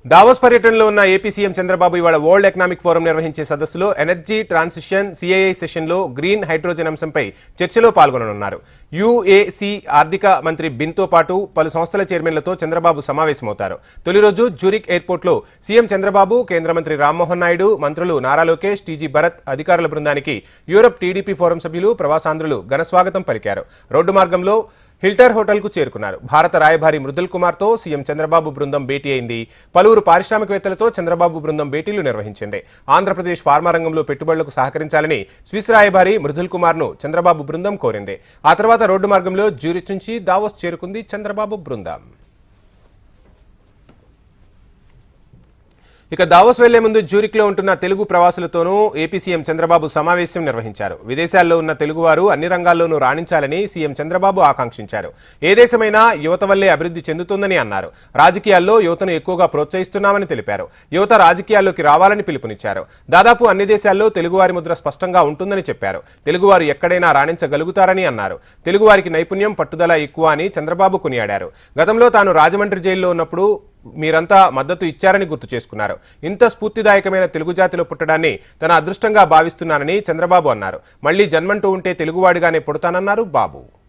Davos పర్యటనలో ఉన్న AP CM Chandrababu ఇవాళ వరల్డ్ ఎకనామిక్ ఫోరం నిర్వహించే సదస్సులో ఎనర్జీ ట్రాన్సిషన్ సిఐఐ సెషన్లో గ్రీన్ హైడ్రోజన్ అంశంపై చర్చలో పాల్గొననున్నారు. యుఏసీ ఆర్థిక మంత్రి బిన్తో పాటు పలు సంస్థల చైర్మన్లతో చంద్రబాబు సమావేశమవుతారు. తొలి రోజు జ్యూరిక్ ఎయిర్పోర్ట్లో సీఎం చంద్రబాబు, కేంద్ర మంత్రి రామ్మోహన్ నాయుడు, మంత్రులు నారా లోకేష్, టీజీ భరత్ అధికారుల బృందానికి యూరప్ టీడీపీ ఫోరం సభ్యులు, ప్రవాసాంధ్రులు ఘనస్వాగతం పలికారు. రోడ్డు మార్గంలో హిల్టర్ హోటల్కు చేరుకున్నారు. భారత రాయబారి మృదుల్ కుమార్తో సీఎం చంద్రబాబు బృందం భేటీ అయింది. పలువురు పారిశ్రామికవేత్తలతో చంద్రబాబు బృందం భేటీలు నిర్వహించింది. ఆంధ్రప్రదేశ్ ఫార్మా రంగంలో పెట్టుబడులకు సహకరించాలని స్విస్ రాయబారి మృదుల్ కుమార్ను చంద్రబాబు బృందం కోరింది. ఆ తర్వాత రోడ్డు మార్గంలో జ్యూరిచ్ నుంచి దావోస్ చేరుకుంది చంద్రబాబు బృందం. ఇక దావోస్ వెళ్లే ముందు జ్యూరిక్లో ఉంటున్న తెలుగు ప్రవాసులతోనూ ఏపీ సీఎం చంద్రబాబు సమావేశం నిర్వహించారు. విదేశాల్లో ఉన్న తెలుగువారు అన్ని రంగాల్లోనూ రాణించాలని సీఎం చంద్రబాబు ఆకాంక్షించారు. ఏ దేశమైనా యువత వల్లే అభివృద్ధి చెందుతుందని అన్నారు. రాజకీయాల్లో యువతను ఎక్కువగా ప్రోత్సహిస్తున్నామని తెలిపారు. యువత రాజకీయాల్లోకి రావాలని పిలుపునిచ్చారు. దాదాపు అన్ని దేశాల్లో తెలుగువారి ముద్ర స్పష్టంగా ఉంటుందని చెప్పారు. తెలుగువారు ఎక్కడైనా రాణించగలుగుతారని అన్నారు. తెలుగువారికి నైపుణ్యం, పట్టుదల ఎక్కువ అని చంద్రబాబు కొనియాడారు. గతంలో తాను రాజమండ్రి జైల్లో ఉన్నప్పుడు మీరంతా మద్దతు ఇచ్చారని గుర్తు చేసుకున్నారు. ఇంత స్ఫూర్తిదాయకమైన తెలుగు జాతిలో పుట్టడాన్ని తన అదృష్టంగా భావిస్తున్నానని చంద్రబాబు అన్నారు. మళ్లీ జన్మంటూ ఉంటే తెలుగువాడిగానే పుడతానన్నారు బాబు.